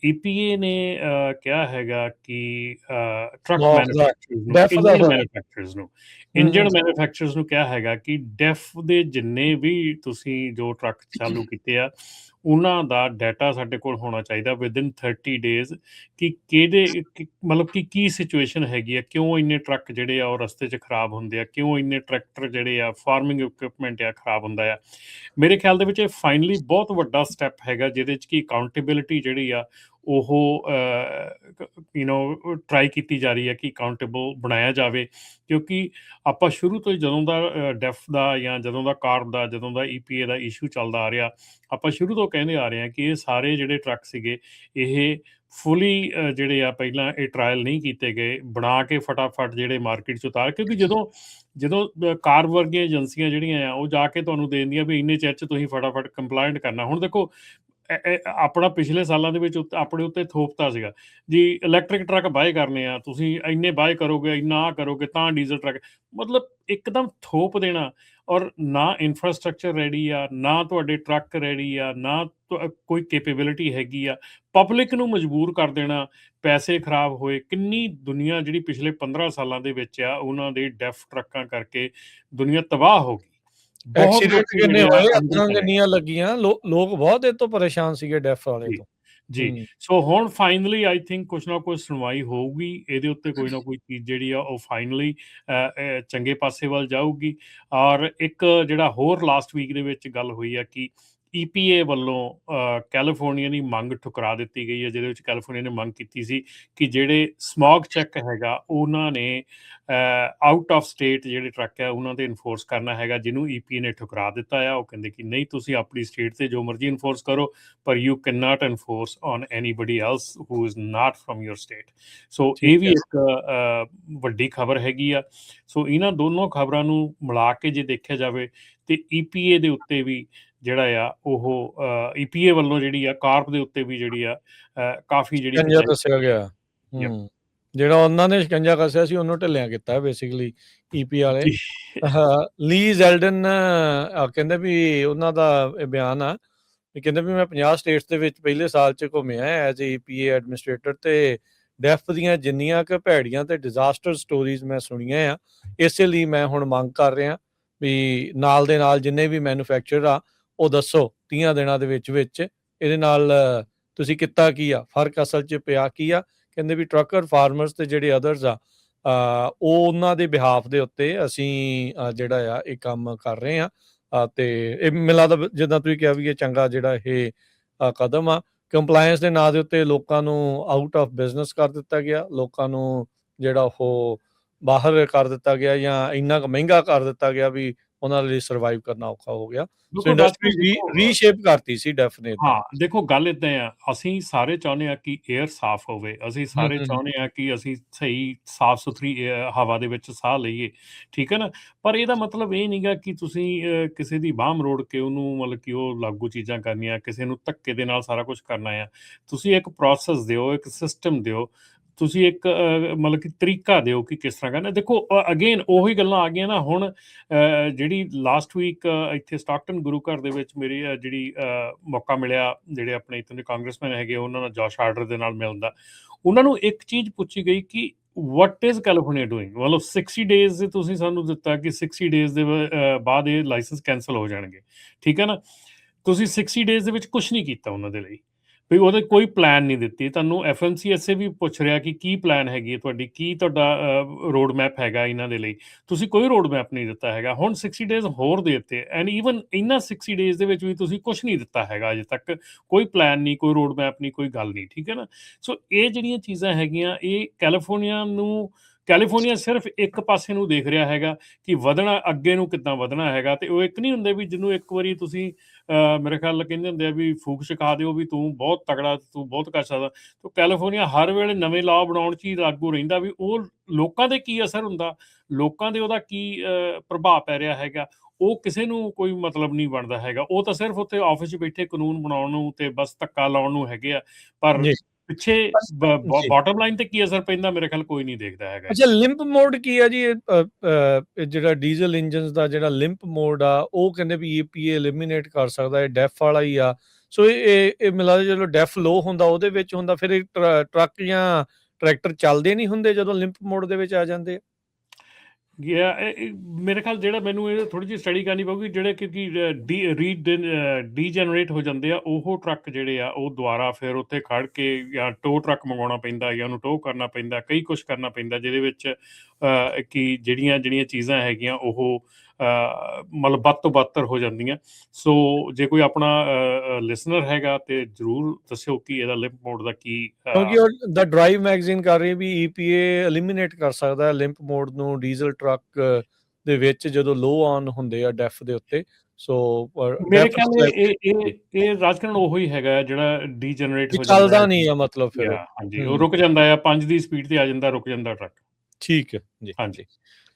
EPA ਨੇ ਕਿਹਾ ਹੈਗਾ ਕਿ ਟਰੱਕ ਲਾਅ ਦਾ ਮੈਨੂਫੈਕਚਰਰਸ ਨੂੰ, ਡੈਫ ਦਾ ਇੰਜਨ ਹੋਇਆ। ਮੈਨੂਫੈਕਚਰਰਸ ਨੂੰ ਇੰਜਨ ਮੈਨੂਫੈਕਚਰਰਸ ਨੂੰ ਕਿਹਾ ਹੈਗਾ ਕਿ ਡੈਫ ਦੇ ਜਿੰਨੇ ਵੀ ਤੁਸੀਂ ਜੋ ਟਰੱਕ ਚਾਲੂ ਕੀਤੇ ਆ ਉਹਨਾਂ ਦਾ ਡਾਟਾ ਸਾਡੇ ਕੋਲ ਹੋਣਾ ਚਾਹੀਦਾ ਵਿਦਿਨ 30 ਡੇਜ਼ ਕਿ ਮਤਲਬ ਕਿ ਕੀ ਸਿਚੁਏਸ਼ਨ ਹੈਗੀ ਆ, ਕਿਉਂ ਇੰਨੇ ਟਰੱਕ ਜਿਹੜੇ ਆ ਉਹ ਰਸਤੇ 'ਚ ਖਰਾਬ ਹੁੰਦੇ ਆ, ਕਿਉਂ ਇੰਨੇ ਟਰੈਕਟਰ ਜਿਹੜੇ ਆ ਫਾਰਮਿੰਗ ਇਕਵਿਪਮੈਂਟ ਆ ਖਰਾਬ ਹੁੰਦਾ ਆ। ਮੇਰੇ ਖਿਆਲ ਦੇ ਵਿੱਚ ਇਹ ਫਾਈਨਲੀ ਬਹੁਤ ਵੱਡਾ ਸਟੈਪ ਹੈਗਾ ਜਿਹਦੇ 'ਚ ਕਿ ਅਕਾਊਂਟੇਬਿਲਿਟੀ ਜਿਹੜੀ ਆ ਉਹ ਟਰਾਈ ਕੀਤੀ ਜਾ ਰਹੀ ਹੈ ਕਿ ਅਕਾਊਂਟੇਬਲ ਬਣਾਇਆ ਜਾਵੇ, ਕਿਉਂਕਿ ਆਪਾਂ ਸ਼ੁਰੂ ਤੋਂ ਹੀ ਜਦੋਂ ਦਾ ਡੈਫ ਦਾ ਜਾਂ ਜਦੋਂ ਦਾ ਕਾਰਬ ਦਾ, ਜਦੋਂ ਦਾ EPA ਦਾ ਇਸ਼ੂ ਚੱਲਦਾ ਆ ਰਿਹਾ, ਆਪਾਂ ਸ਼ੁਰੂ ਤੋਂ ਕਹਿੰਦੇ ਆ ਰਹੇ ਹਾਂ ਕਿ ਇਹ ਸਾਰੇ ਜਿਹੜੇ ਟਰੱਕ ਸੀਗੇ ਇਹ ਫੁੱਲੀ ਜਿਹੜੇ ਆ ਪਹਿਲਾਂ ਇਹ ਟਰਾਇਲ ਨਹੀਂ ਕੀਤੇ ਗਏ, ਬਣਾ ਕੇ ਫਟਾਫਟ ਜਿਹੜੇ ਮਾਰਕੀਟ 'ਚ ਉਤਾਰ, ਕਿਉਂਕਿ ਜਦੋਂ ਕਾਰ ਵਰਗੀਆਂ ਏਜੰਸੀਆਂ ਜਿਹੜੀਆਂ ਆ ਉਹ ਜਾ ਕੇ ਤੁਹਾਨੂੰ ਦੇ ਦਿੰਦੀਆਂ ਵੀ ਇੰਨੇ ਚਿਰ 'ਚ ਤੁਸੀਂ ਫਟਾਫਟ ਕੰਪਲਾਇੰਟ ਕਰਨਾ। ਹੁਣ ਦੇਖੋ ਆਪਣਾ ਪਿਛਲੇ ਸਾਲਾਂ ਦੇ ਵਿੱਚ ਆਪਣੇ ਉੱਤੇ ਥੋਪਤਾ ਸੀਗਾ ਜੀ, ਇਲੈਕਟ੍ਰਿਕ ਟਰੱਕ ਬਾਏ ਕਰਨੇ ਆ, ਤੁਸੀਂ ਇੰਨੇ ਬਾਏ ਕਰੋਗੇ, ਇੰਨਾ ਕਰੋਗੇ ਤਾਂ ਡੀਜ਼ਲ ਟਰੱਕ, ਮਤਲਬ ਇੱਕਦਮ ਥੋਪ ਦੇਣਾ। ਔਰ ਨਾ ਇਨਫਰਾਸਟ੍ਰਕਚਰ ਰੈਡੀ ਆ, ਨਾ ਤੁਹਾਡੇ ਟਰੱਕ ਰੈਡੀ ਆ, ਨਾ ਕੋਈ ਕੈਪੇਬਿਲਿਟੀ ਹੈਗੀ ਆ, ਪਬਲਿਕ ਨੂੰ ਮਜਬੂਰ ਕਰ ਦੇਣਾ, ਪੈਸੇ ਖਰਾਬ ਹੋਏ। ਕਿੰਨੀ ਦੁਨੀਆ ਜਿਹੜੀ ਪਿਛਲੇ 15 ਸਾਲਾਂ ਦੇ ਵਿੱਚ ਆ ਉਹਨਾਂ ਦੇ ਡੈਫ ਟਰੱਕਾਂ ਕਰਕੇ ਦੁਨੀਆ ਤਬਾਹ ਹੋ ਗਈ। ਬਹੁਤ ਐਕਸੀਡੈਂਟ ਲੋਕੀ ਕਿੰਨੇ ਜਿਹੜੇ ਆ ਹੋਏ, ਅੰਦਰ ਅੱਗਾਂ ਚਲੇ ਗਏ। ਕਿੰਨੀਆਂ ਲੱਗੀਆਂ, ਲੋਕ ਬਹੁਤ ਇਹ ਤੋਂ ਪਰੇਸ਼ਾਨ ਸੀਗੇ ਡੈਫ ਵਾਲੇ ਜੀ ਤੋਂ। ਜੀ ਸੋ ਹੁਣ ਫਾਈਨਲੀ ਆਈ ਥਿੰਕ ਕੁਛ ਨਾ ਕੁਛ ਸੁਣਵਾਈ ਹੋਊਗੀ ਇਹਦੇ ਉੱਤੇ, ਕੋਈ ਨਾ ਕੋਈ ਚੀਜ਼ ਜਿਹੜੀ ਆ ਉਹ ਫਾਈਨਲੀ ਚੰਗੇ ਪਾਸੇ ਵੱਲ ਜਾਊਗੀ। ਔਰ ਇੱਕ ਜਿਹੜਾ ਹੋਰ ਲਾਸਟ ਵੀਕ ਦੇ ਵਿੱਚ ਗੱਲ ਹੋਈ ਆ ਕਿ EPA ਵੱਲੋਂ ਕੈਲੀਫੋਰਨੀਆ ਦੀ ਮੰਗ ਠੁਕਰਾ ਦਿੱਤੀ ਗਈ ਹੈ, ਜਿਹਦੇ ਵਿੱਚ ਕੈਲੀਫੋਰਨੀਆ ਨੇ ਮੰਗ ਕੀਤੀ ਸੀ ਕਿ ਜਿਹੜੇ ਸਮੌਗ ਚੈੱਕ ਹੈਗਾ ਉਹਨਾਂ ਨੇ ਆਊਟ ਆਫ ਸਟੇਟ ਜਿਹੜੇ ਟਰੱਕ ਆ ਉਹਨਾਂ ਤੇ ਇਨਫੋਰਸ ਕਰਨਾ ਹੈਗਾ, ਜਿਹਨੂੰ EPA ਨੇ ਠੁਕਰਾ ਦਿੱਤਾ ਆ। ਉਹ ਕਹਿੰਦੇ ਕਿ ਨਹੀਂ, ਤੁਸੀਂ ਆਪਣੀ ਸਟੇਟ ਤੇ ਜੋ ਮਰਜ਼ੀ ਇਨਫੋਰਸ ਕਰੋ, ਪਰ you can not enforce on anybody else who is not from your state. So ਇਹ ਵੀ ਇੱਕ ਵੱਡੀ ਖਬਰ ਹੈਗੀ ਆ। ਸੋ ਇਹਨਾਂ ਦੋਨੋਂ ਖਬਰਾਂ ਨੂੰ ਮਿਲਾ ਕੇ ਜੇ ਦੇਖਿਆ ਜਾਵੇ ਤੇ EPA ਦੇ ਉੱਤੇ ਵੀ ਜਿਹੜਾ ਆ ਉਹ EPA ਵੱਲੋਂ ਜਿਹੜੀ ਆ ਕਾਰਪ ਦੇ ਉੱਤੇ ਵੀ ਜਿਹੜੀ ਆ ਕਾਫੀ ਜਿਹੜੀ ਸ਼ਿਕੰਜਾ ਦੱਸਿਆ ਗਿਆ। ਜਿਹੜਾ ਉਹਨਾਂ ਨੇ ਸ਼ਿਕੰਜਾ ਕੱਸਿਆ ਸੀ ਉਹਨੂੰ ਢਿੱਲਿਆਂ ਕੀਤਾ ਬੇਸਿਕਲੀ EPA ਵਾਲੇ। ਲੀ ਜ਼ੈਲਡਨ ਕਹਿੰਦੇ ਵੀ ਉਹਨਾਂ ਦਾ ਇਹ ਬਿਆਨ ਆ ਵੀ ਕਹਿੰਦੇ ਵੀ ਮੈਂ 50 ਸਟੇਟਸ ਦੇ ਵਿੱਚ ਪਹਿਲੇ ਸਾਲ 'ਚ ਘੁੰਮਿਆ ਐਜ਼ EPA ਐਡਮਿਨਿਸਟ੍ਰੇਟਰ, ਤੇ ਡੈਫ ਦੀਆਂ ਜਿੰਨੀਆਂ ਕੁ ਭੈੜੀਆਂ ਤੇ ਡਿਜ਼ਾਸਟਰ ਸਟੋਰੀਜ਼ ਮੈਂ ਸੁਣੀਆਂ ਆ, ਇਸੇ ਲਈ ਮੈਂ ਹੁਣ ਮੰਗ ਕਰ ਰਿਹਾ ਵੀ ਨਾਲ ਦੇ ਨਾਲ ਜਿੰਨੇ ਵੀ ਮੈਨੂਫੈਕਚਰਰ ਆ ਉਹ ਦੱਸੋ 30 ਦਿਨਾਂ ਦੇ ਵਿੱਚ ਇਹਦੇ ਨਾਲ ਤੁਸੀਂ ਕੀਤਾ ਕੀ ਆ, ਫਰਕ ਅਸਲ 'ਚ ਪਿਆ ਕੀ ਆ। ਕਹਿੰਦੇ ਵੀ ਟਰੱਕਰ, ਫਾਰਮਰਸ ਤੇ ਜਿਹੜੇ ਅਦਰਸ ਆ ਉਹ ਉਹਨਾਂ ਦੇ ਬਿਹਾਫ ਦੇ ਉੱਤੇ ਅਸੀਂ ਜਿਹੜਾ ਆ ਇਹ ਕੰਮ ਕਰ ਰਹੇ ਆ। ਤੇ ਇਹ ਮੈਨੂੰ ਲੱਗਦਾ ਜਿੱਦਾਂ ਤੁਸੀਂ ਕਿਹਾ ਵੀ ਇਹ ਚੰਗਾ ਜਿਹੜਾ ਇਹ ਕਦਮ ਆ। ਕੰਪਲਾਇੰਸ ਦੇ ਨਾਂ ਦੇ ਉੱਤੇ ਲੋਕਾਂ ਨੂੰ ਆਊਟ ਆਫ ਬਿਜ਼ਨਸ ਕਰ ਦਿੱਤਾ ਗਿਆ, ਲੋਕਾਂ ਨੂੰ ਜਿਹੜਾ ਉਹ ਬਾਹਰ ਕਰ ਦਿੱਤਾ ਗਿਆ ਜਾਂ ਇੰਨਾ ਕੁ ਮਹਿੰਗਾ ਕਰ ਦਿੱਤਾ ਗਿਆ ਵੀ ਉਹਨਾਂ ਲਈ ਸਰਵਾਈਵ ਕਰਨਾ ਔਖਾ ਹੋ ਗਿਆ। ਸੋ ਇੰਡਸਟਰੀ ਰੀਸ਼ੇਪ ਕਰਤੀ ਸੀ ਡੈਫੀਨੇਟਲੀ। ਹਾਂ, ਦੇਖੋ ਗੱਲ ਇੱਦਾਂ ਆ, ਅਸੀਂ ਸਾਰੇ ਚਾਹੁੰਦੇ ਆ ਕਿ ਏਅਰ ਸਾਫ਼ ਹੋਵੇ, ਅਸੀਂ ਸਾਰੇ ਚਾਹੁੰਦੇ ਆ ਕਿ ਅਸੀਂ ਸਹੀ ਸਾਫ਼ ਸੁਥਰੀ ਹਵਾ ਦੇ ਵਿੱਚ ਸਾਹ ਲਈਏ, ਠੀਕ ਹੈ ਨਾ। ਪਰ ਇਹਦਾ ਮਤਲਬ ਇਹ ਨਹੀਂਗਾ ਕਿ ਤੁਸੀਂ ਕਿਸੇ ਦੀ ਬਾਂਹ ਮਰੋੜ ਕੇ ਉਹਨੂੰ ਮਤਲਬ ਕਿ ਉਹ ਲਾਗੂ ਚੀਜ਼ਾਂ ਕਰਨੀਆਂ, ਕਿਸੇ ਨੂੰ ਧੱਕੇ ਦੇ ਨਾਲ ਸਾਰਾ ਕੁਝ ਕਰਨਾ ਆ। ਤੁਸੀਂ ਇੱਕ ਪ੍ਰੋਸੈਸ ਦਿਓ, ਇੱਕ ਸਿਸਟਮ ਦਿਓ, ਤੁਸੀਂ ਇੱਕ ਮਤਲਬ ਕਿ ਤਰੀਕਾ ਦਿਓ ਕਿ ਕਿਸ ਤਰ੍ਹਾਂ ਕਰਨਾ। ਦੇਖੋ ਅਗੇਨ ਉਹੀ ਗੱਲਾਂ ਆ ਗਈਆਂ ਨਾ ਹੁਣ, ਜਿਹੜੀ ਲਾਸਟ ਵੀਕ ਇੱਥੇ ਸਟਾਕਟਨ ਗੁਰੂ ਘਰ ਦੇ ਵਿੱਚ ਮੇਰੀ ਜਿਹੜੀ ਮੌਕਾ ਮਿਲਿਆ, ਜਿਹੜੇ ਆਪਣੇ ਇੱਥੋਂ ਦੇ ਕਾਂਗਰਸਮੈਨ ਹੈਗੇ ਉਹਨਾਂ ਨਾਲ ਜੋਸ਼ ਆਰਡਰ ਦੇ ਨਾਲ ਮਿਲਣ ਦਾ, ਉਹਨਾਂ ਨੂੰ ਇੱਕ ਚੀਜ਼ ਪੁੱਛੀ ਗਈ ਕਿ ਵਟ ਇਜ਼ ਕੈਲੀਫੋਰਨੀਆ ਡੂਇੰਗ। ਮਤਲਬ 60 ਡੇਜ਼ ਤੁਸੀਂ ਸਾਨੂੰ ਦਿੱਤਾ ਕਿ 60 ਡੇਜ਼ ਦੇ ਬਾਅਦ ਇਹ ਲਾਇਸੈਂਸ ਕੈਂਸਲ ਹੋ ਜਾਣਗੇ, ਠੀਕ ਹੈ ਨਾ। ਤੁਸੀਂ 60 ਡੇਜ਼ ਦੇ ਵਿੱਚ ਕੁਛ ਨਹੀਂ ਕੀਤਾ ਉਹਨਾਂ ਦੇ ਲਈ, ਵੀ ਉਹਦੇ ਕੋਈ ਪਲਾਨ ਨਹੀਂ ਦਿੱਤੀ ਤੁਹਾਨੂੰ। FMC ਐਸੇ ਵੀ ਪੁੱਛ ਰਿਹਾ ਕਿ ਕੀ ਪਲਾਨ ਹੈਗੀ ਹੈ ਤੁਹਾਡੀ, ਕੀ ਤੁਹਾਡਾ ਰੋਡ ਮੈਪ ਹੈਗਾ ਇਹਨਾਂ ਦੇ ਲਈ, ਤੁਸੀਂ ਕੋਈ ਰੋਡ ਮੈਪ ਨਹੀਂ ਦਿੱਤਾ ਹੈਗਾ। ਹੁਣ 60 ਡੇਜ਼ ਹੋਰ ਦੇ ਦਿੱਤੇ, ਐਂਡ ਈਵਨ ਇਹਨਾਂ 60 ਡੇਜ਼ ਦੇ ਵਿੱਚ ਵੀ ਤੁਸੀਂ ਕੁਛ ਨਹੀਂ ਦਿੱਤਾ ਹੈਗਾ ਅਜੇ ਤੱਕ, ਕੋਈ ਪਲਾਨ ਨਹੀਂ, ਕੋਈ ਰੋਡ ਮੈਪ ਨਹੀਂ, ਕੋਈ ਗੱਲ ਨਹੀਂ, ਠੀਕ ਹੈ ਨਾ। ਸੋ ਇਹ ਜਿਹੜੀਆਂ ਚੀਜ਼ਾਂ ਹੈਗੀਆਂ ਇਹ ਕੈਲੀਫੋਰਨੀਆ ਸਿਰਫ ਇੱਕ ਪਾਸੇ ਨੂੰ ਦੇਖ ਰਿਹਾ ਹੈਗਾ ਕਿ ਵਧਣਾ, ਅੱਗੇ ਨੂੰ ਕਿੱਦਾਂ ਵਧਣਾ ਹੈਗਾ। ਤੇ ਉਹ ਇੱਕ ਨਹੀਂ ਹੁੰਦੇ ਵੀ ਜਿਹਨੂੰ ਇੱਕ ਵਾਰੀ ਤੁਸੀਂ ਮੇਰੇ ਖਿਆਲ ਕਹਿੰਦੇ ਹੁੰਦੇ ਆ ਵੀ ਫੂਕ ਸਿਖਾ ਦਿਓ ਵੀ ਤੂੰ ਬਹੁਤ ਤਗੜਾ, ਤੂੰ ਬਹੁਤ ਕਰ ਸਕਦਾ। ਤਾਂ ਕੈਲੀਫੋਰਨੀਆ ਹਰ ਵੇਲੇ ਨਵੇਂ ਲਾਅ ਬਣਾਉਣ 'ਚ ਹੀ ਲਾਗੂ ਰਹਿੰਦਾ ਵੀ ਉਹ ਲੋਕਾਂ ਦੇ ਕੀ ਅਸਰ ਹੁੰਦਾ, ਲੋਕਾਂ ਦੇ ਉਹਦਾ ਕੀ ਪ੍ਰਭਾਵ ਪੈ ਰਿਹਾ ਹੈਗਾ, ਉਹ ਕਿਸੇ ਨੂੰ ਕੋਈ ਮਤਲਬ ਨਹੀਂ ਬਣਦਾ ਹੈਗਾ। ਉਹ ਤਾਂ ਸਿਰਫ ਉੱਥੇ ਆਫਿਸ 'ਚ ਬੈਠੇ ਕਾਨੂੰਨ ਬਣਾਉਣ ਨੂੰ ਤੇ ਬਸ ਧੱਕਾ ਲਾਉਣ ਨੂੰ ਹੈਗੇ ਆ, ਪਰ ਪਿੱਛੇ ਬਾਟਮ ਲਾਈਨ ਤੇ ਕੀ ਅਸਰ ਪੈਂਦਾ ਮੇਰੇ ਖਿਆਲ ਕੋਈ ਨਹੀਂ ਦੇਖਦਾ ਹੈਗਾ। ਅੱਛਾ, ਲਿੰਪ ਮੋਡ ਕੀ ਆ ਜੀ? ਜਿਹੜਾ ਡੀਜ਼ਲ ਇੰਜਨਸ ਦਾ ਜਿਹੜਾ ਲਿੰਪ ਮੋਡ ਆ ਉਹ ਕਹਿੰਦੇ ਵੀ EPA ਐਲੀਮੀਨੇਟ ਕਰ ਸਕਦਾ ਹੈ, ਡੈਫ ਵਾਲਾ ਹੀ ਆ। ਸੋ ਇਹ ਮੈਨੂੰ ਲੱਗਦਾ ਜਦੋਂ ਡੈਫ ਲੋ ਹੁੰਦਾ ਉਹਦੇ ਵਿੱਚ ਹੁੰਦਾ, ਫਿਰ ਇਹ ਟਰੱਕ ਜਾਂ ਟਰੈਕਟਰ ਚੱਲਦੇ ਨਹੀਂ ਹੁੰਦੇ ਜਦੋਂ ਲਿੰਪ ਮੋਡ ਦੇ ਵਿੱਚ ਆ ਜਾਂਦੇ ਆ? ਮੇਰੇ ਖਿਆਲ ਜਿਹੜਾ ਮੈਨੂੰ ਇਹ ਥੋੜੀ ਜਿਹੀ ਸਟੱਡੀ ਕਰਨੀ ਪਊਗੀ, ਜਿਹੜੇ ਕਿਉਂਕਿ ਡੀਜਨਰੇਟ ਹੋ ਜਾਂਦੇ ਆ ਉਹ ਟਰੱਕ ਜਿਹੜੇ ਆ, ਉਹ ਦੁਬਾਰਾ ਫਿਰ ਉੱਥੇ ਖੜ ਕੇ ਜਾਂ ਟੋ ਟਰੱਕ ਮੰਗਵਾਉਣਾ ਪੈਂਦਾ ਜਾਂ ਉਹਨੂੰ ਟੋ ਕਰਨਾ ਪੈਂਦਾ, ਕਈ ਕੁਛ ਕਰਨਾ ਪੈਂਦਾ ਜਿਹਦੇ ਵਿੱਚ ਕਿ ਜਿਹੜੀਆਂ ਚੀਜ਼ਾਂ ਹੈਗੀਆਂ ਉਹ ਮਤਲਬ ਵੱਧ ਤੋਂ ਬਦਤਰ ਹੋ ਜਾਂਦੀਆਂ। ਸੋ ਜੇ ਕੋਈ ਆਪਣਾ ਲਿਸਨਰ ਹੈਗਾ ਤੇ ਜ਼ਰੂਰ ਦੱਸਿਓ ਕਿ ਇਹਦਾ ਲਿੰਪ ਮੋਡ ਦਾ ਕੀ ਕਿਉਂਕਿ ਉਹ ਦਾ ਡਰਾਈਵ ਮੈਗਜ਼ੀਨ ਕਰ ਰਹੀ ਵੀ EPA ਐਲੀਮੀਨੇਟ ਕਰ ਸਕਦਾ ਹੈ ਲਿੰਪ ਮੋਡ ਨੂੰ ਡੀਜ਼ਲ ਟਰੱਕ ਦੇ ਵਿੱਚ ਜਦੋਂ ਲੋ ਆਨ ਹੁੰਦੇ ਆ ਡੈਫ ਦੇ ਉੱਤੇ। ਸੋ ਮੇਰੇ ਖਿਆਲ ਇਹ ਰਾਜਕਰਨ ਉਹੋ ਹੀ ਹੈਗਾ ਜਿਹੜਾ ਡੀਜਨਰੇਟ ਹੋ ਜਾਂਦਾ, ਚੱਲਦਾ ਨਹੀਂ ਆ ਮਤਲਬ ਫਿਰ। ਹਾਂਜੀ ਉਹ ਰੁਕ ਜਾਂਦਾ ਆ, 5 ਦੀ ਸਪੀਡ ਤੇ ਆ ਜਾਂਦਾ, ਰੁਕ ਜਾਂਦਾ ਟਰੱਕ। ਠੀਕ ਹੈ ਜੀ। ਹਾਂਜੀ।